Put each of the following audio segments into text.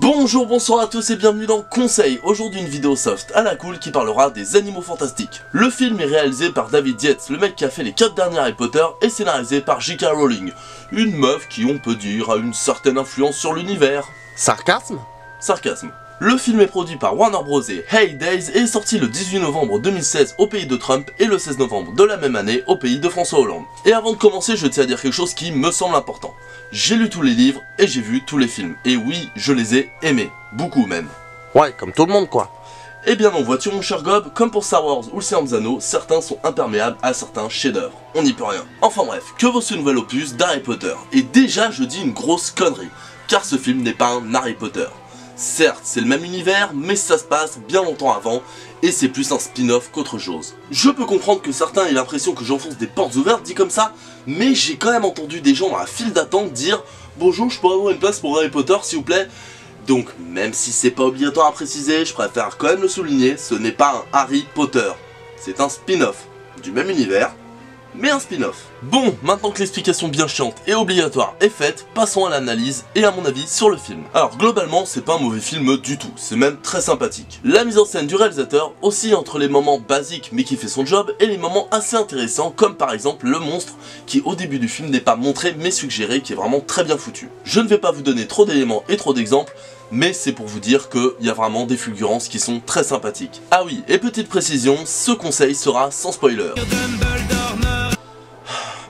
Bonjour, bonsoir à tous et bienvenue dans Conseil. Aujourd'hui une vidéo soft à la cool qui parlera des animaux fantastiques. Le film est réalisé par David Yates, le mec qui a fait les 4 derniers Harry Potter, et scénarisé par J.K. Rowling, une meuf qui, on peut dire, a une certaine influence sur l'univers. Sarcasme? Sarcasme. Le film est produit par Warner Bros et Hey Days et est sorti le 18 novembre 2016 au pays de Trump et le 16 novembre de la même année au pays de François Hollande. Et avant de commencer, je tiens à dire quelque chose qui me semble important. J'ai lu tous les livres et j'ai vu tous les films. Et oui, je les ai aimés. Beaucoup même. Ouais, comme tout le monde quoi. Et bien en voiture mon cher Gob, comme pour Star Wars ou le Seigneur des Anneaux, certains sont imperméables à certains chefs-d'œuvre. On n'y peut rien. Enfin bref, que vaut ce nouvel opus d'Harry Potter? Et déjà je dis une grosse connerie, car ce film n'est pas un Harry Potter. Certes, c'est le même univers, mais ça se passe bien longtemps avant, et c'est plus un spin-off qu'autre chose. Je peux comprendre que certains aient l'impression que j'enfonce des portes ouvertes dit comme ça, mais j'ai quand même entendu des gens dans la file d'attente dire « Bonjour, je pourrais avoir une place pour Harry Potter s'il vous plaît ?» Donc, même si c'est pas obligatoire à préciser, je préfère quand même le souligner, ce n'est pas un Harry Potter. C'est un spin-off, du même univers, mais un spin-off. Bon, maintenant que l'explication bien chiante et obligatoire est faite, passons à l'analyse et à mon avis sur le film. Alors globalement, c'est pas un mauvais film du tout, c'est même très sympathique. La mise en scène du réalisateur oscille entre les moments basiques mais qui fait son job et les moments assez intéressants comme par exemple le monstre qui au début du film n'est pas montré mais suggéré, qui est vraiment très bien foutu. Je ne vais pas vous donner trop d'éléments et trop d'exemples, mais c'est pour vous dire qu'il y a vraiment des fulgurances qui sont très sympathiques. Ah oui, et petite précision, ce conseil sera sans spoiler.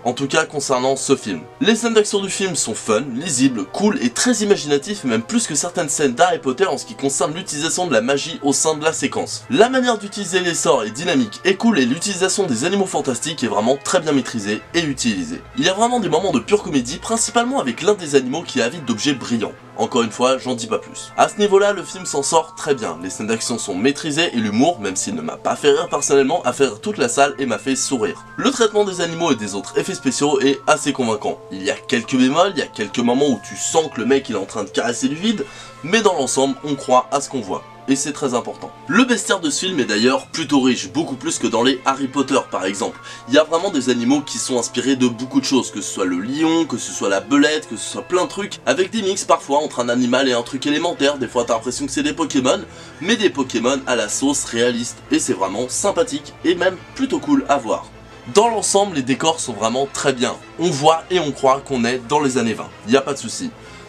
En tout cas concernant ce film. Les scènes d'action du film sont fun, lisibles, cool et très imaginatifs, et même plus que certaines scènes d'Harry Potter en ce qui concerne l'utilisation de la magie au sein de la séquence. La manière d'utiliser les sorts est dynamique et cool, et l'utilisation des animaux fantastiques est vraiment très bien maîtrisée et utilisée. Il y a vraiment des moments de pure comédie, principalement avec l'un des animaux qui est avide d'objets brillants. Encore une fois, j'en dis pas plus. À ce niveau-là, le film s'en sort très bien. Les scènes d'action sont maîtrisées et l'humour, même s'il ne m'a pas fait rire personnellement, a fait rire toute la salle et m'a fait sourire. Le traitement des animaux et des autres effets spéciaux est assez convaincant. Il y a quelques bémols, il y a quelques moments où tu sens que le mec il est en train de caresser du vide, mais dans l'ensemble, on croit à ce qu'on voit. Et c'est très important. Le bestiaire de ce film est d'ailleurs plutôt riche, beaucoup plus que dans les Harry Potter par exemple. Il y a vraiment des animaux qui sont inspirés de beaucoup de choses, que ce soit le lion, que ce soit la belette, que ce soit plein de trucs, avec des mix parfois entre un animal et un truc élémentaire. Des fois t'as l'impression que c'est des Pokémon, mais des Pokémon à la sauce réaliste, et c'est vraiment sympathique et même plutôt cool à voir. Dans l'ensemble, les décors sont vraiment très bien. On voit et on croit qu'on est dans les années 20, y a pas de souci.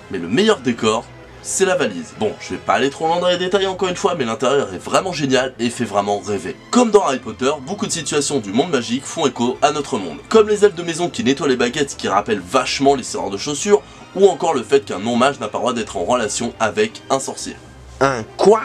Mais le meilleur décor, c'est la valise. Bon, je vais pas aller trop loin dans les détails encore une fois, mais l'intérieur est vraiment génial et fait vraiment rêver. Comme dans Harry Potter, beaucoup de situations du monde magique font écho à notre monde. Comme les elfes de maison qui nettoient les baguettes qui rappellent vachement les serreurs de chaussures, ou encore le fait qu'un non-mage n'a pas le droit d'être en relation avec un sorcier. Un quoi?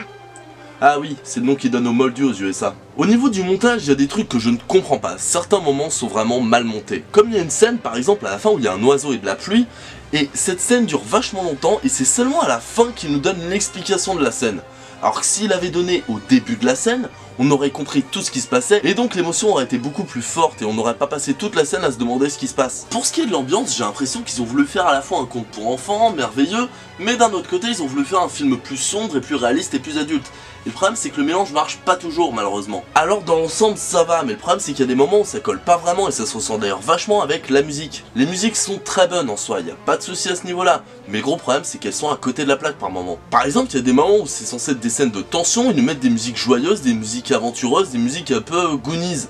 Ah oui, c'est le nom qu'ils donnent aux moldus aux USA. Au niveau du montage, il y a des trucs que je ne comprends pas. Certains moments sont vraiment mal montés. Comme il y a une scène par exemple à la fin où il y a un oiseau et de la pluie, et cette scène dure vachement longtemps et c'est seulement à la fin qu'il nous donne l'explication de la scène. Alors que s'il avait donné au début de la scène, on aurait compris tout ce qui se passait et donc l'émotion aurait été beaucoup plus forte et on n'aurait pas passé toute la scène à se demander ce qui se passe. Pour ce qui est de l'ambiance, j'ai l'impression qu'ils ont voulu faire à la fois un conte pour enfants, merveilleux, mais d'un autre côté ils ont voulu faire un film plus sombre et plus réaliste et plus adulte. Et le problème c'est que le mélange marche pas toujours malheureusement. Alors dans l'ensemble ça va, mais le problème c'est qu'il y a des moments où ça colle pas vraiment et ça se ressent d'ailleurs vachement avec la musique. Les musiques sont très bonnes en soi, y a pas de souci à ce niveau là, mais le gros problème c'est qu'elles sont à côté de la plaque par moment. Par exemple il y a des moments où c'est censé être des scènes de tension, ils nous mettent des musiques joyeuses, des musiques aventureuses, des musiques un peu Goonies.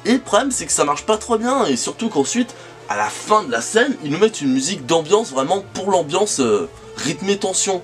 Et le problème c'est que ça marche pas trop bien et surtout qu'ensuite à la fin de la scène ils nous mettent une musique d'ambiance vraiment pour l'ambiance rythmée tension.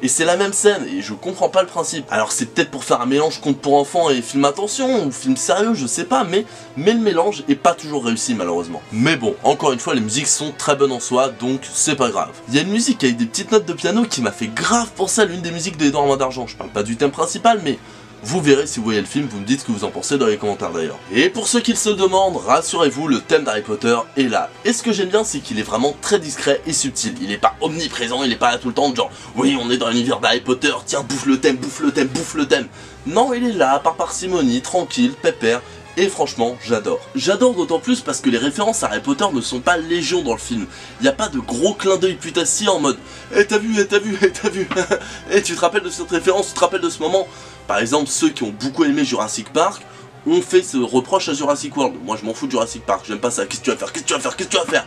Et c'est la même scène, et je comprends pas le principe. Alors c'est peut-être pour faire un mélange conte pour enfants et film attention, ou film sérieux, je sais pas, mais le mélange est pas toujours réussi malheureusement. Mais bon, encore une fois, les musiques sont très bonnes en soi, donc c'est pas grave. Il y a une musique avec des petites notes de piano qui m'a fait grave penser à l'une des musiques des Dents en main d'argent. Je parle pas du thème principal, mais vous verrez si vous voyez le film, vous me dites ce que vous en pensez dans les commentaires d'ailleurs. Et pour ceux qui se demandent, rassurez-vous, le thème d'Harry Potter est là. Et ce que j'aime bien, c'est qu'il est vraiment très discret et subtil. Il est pas omniprésent, il est pas là tout le temps, genre oui on est dans l'univers d'Harry Potter, tiens bouffe le thème, bouffe le thème, bouffe le thème. Non, il est là, par parcimonie, tranquille, pépère. Et franchement, j'adore. J'adore d'autant plus parce que les références à Harry Potter ne sont pas légion dans le film. Il n'y a pas de gros clin d'œil putassier en mode « Eh t'as vu, eh t'as vu, eh t'as vu ?» Et tu te rappelles de cette référence, tu te rappelles de ce moment. Par exemple, ceux qui ont beaucoup aimé Jurassic Park ont fait ce reproche à Jurassic World. Moi je m'en fous de Jurassic Park, j'aime pas ça. Qu'est-ce que tu vas faire? Qu'est-ce que tu vas faire? Qu'est-ce que tu vas faire?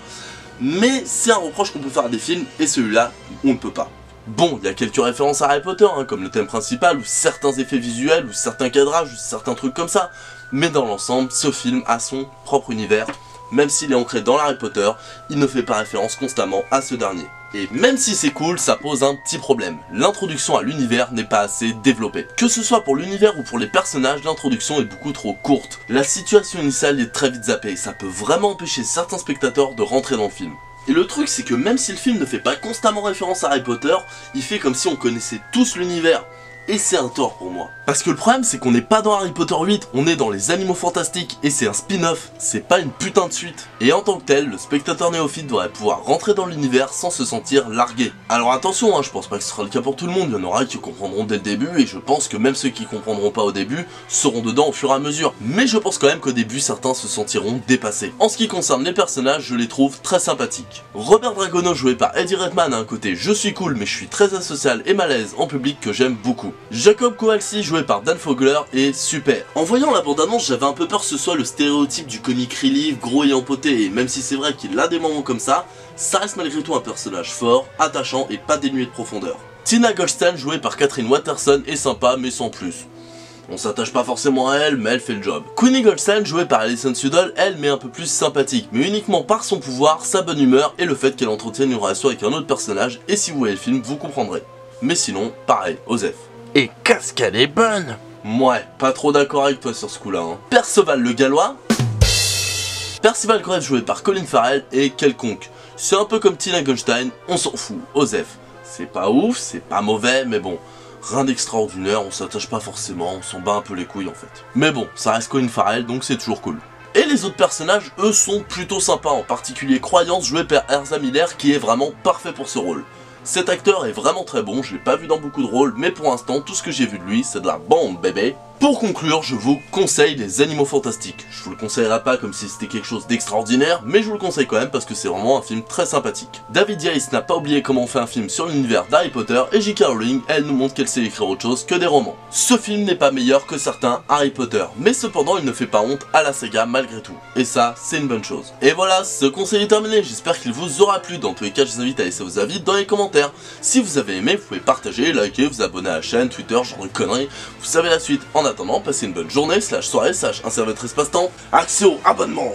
Mais c'est un reproche qu'on peut faire à des films et celui-là, on ne peut pas. Bon, il y a quelques références à Harry Potter, hein, comme le thème principal, ou certains effets visuels, ou certains cadrages, ou certains trucs comme ça, mais dans l'ensemble, ce film a son propre univers. Même s'il est ancré dans Harry Potter, il ne fait pas référence constamment à ce dernier. Et même si c'est cool, ça pose un petit problème. L'introduction à l'univers n'est pas assez développée. Que ce soit pour l'univers ou pour les personnages, l'introduction est beaucoup trop courte. La situation initiale est très vite zappée, ça peut vraiment empêcher certains spectateurs de rentrer dans le film. Et le truc c'est que même si le film ne fait pas constamment référence à Harry Potter, il fait comme si on connaissait tous l'univers. Et c'est un tort pour moi. Parce que le problème c'est qu'on n'est pas dans Harry Potter 8, on est dans les Animaux Fantastiques et c'est un spin-off, c'est pas une putain de suite. Et en tant que tel, le spectateur néophyte devrait pouvoir rentrer dans l'univers sans se sentir largué. Alors attention, hein, je pense pas que ce sera le cas pour tout le monde, il y en aura qui comprendront dès le début et je pense que même ceux qui comprendront pas au début seront dedans au fur et à mesure. Mais je pense quand même qu'au début certains se sentiront dépassés. En ce qui concerne les personnages, je les trouve très sympathiques. Robert Dragono joué par Eddie Redmayne a un côté je suis cool mais je suis très asocial et malaise en public que j'aime beaucoup. Jacob Kowalski joué par Dan Fogler est super. En voyant la bande-annonce, j'avais un peu peur que ce soit le stéréotype du comic relief gros et empoté, et même si c'est vrai qu'il a des moments comme ça reste malgré tout un personnage fort, attachant et pas dénué de profondeur. Tina Goldstein jouée par Catherine Waterston est sympa mais sans plus. On s'attache pas forcément à elle, mais elle fait le job. Queenie Goldstein, jouée par Alison Sudol, elle m'est un peu plus sympathique, mais uniquement par son pouvoir, sa bonne humeur et le fait qu'elle entretienne une relation avec un autre personnage, et si vous voyez le film, vous comprendrez. Mais sinon, pareil, Osef. Et qu'est-ce qu'elle est bonne! Ouais, pas trop d'accord avec toi sur ce coup-là. Hein. Perceval le Gallois. Percival Graves joué par Colin Farrell est quelconque. C'est un peu comme Tina Goldstein, on s'en fout, Osef. C'est pas ouf, c'est pas mauvais, mais bon, rien d'extraordinaire, on s'attache pas forcément, on s'en bat un peu les couilles en fait. Mais bon, ça reste Colin Farrell, donc c'est toujours cool. Et les autres personnages, eux, sont plutôt sympas, en particulier Croyance joué par Ezra Miller qui est vraiment parfait pour ce rôle. Cet acteur est vraiment très bon, je l'ai pas vu dans beaucoup de rôles, mais pour l'instant, tout ce que j'ai vu de lui, c'est de la bombe, bébé. Pour conclure, je vous conseille les Animaux Fantastiques. Je vous le conseillerais pas comme si c'était quelque chose d'extraordinaire, mais je vous le conseille quand même parce que c'est vraiment un film très sympathique. David Yates n'a pas oublié comment on fait un film sur l'univers d'Harry Potter, et J.K. Rowling, elle nous montre qu'elle sait écrire autre chose que des romans. Ce film n'est pas meilleur que certains Harry Potter, mais cependant il ne fait pas honte à la saga malgré tout. Et ça, c'est une bonne chose. Et voilà, ce conseil est terminé, j'espère qu'il vous aura plu. Dans tous les cas, je vous invite à laisser vos avis dans les commentaires. Si vous avez aimé, vous pouvez partager, liker, vous abonner à la chaîne, Twitter, genre de conneries. Vous savez la suite. En attendant, passez une bonne journée, /soirée, /un serviette espace-temps. Axio, abonnement!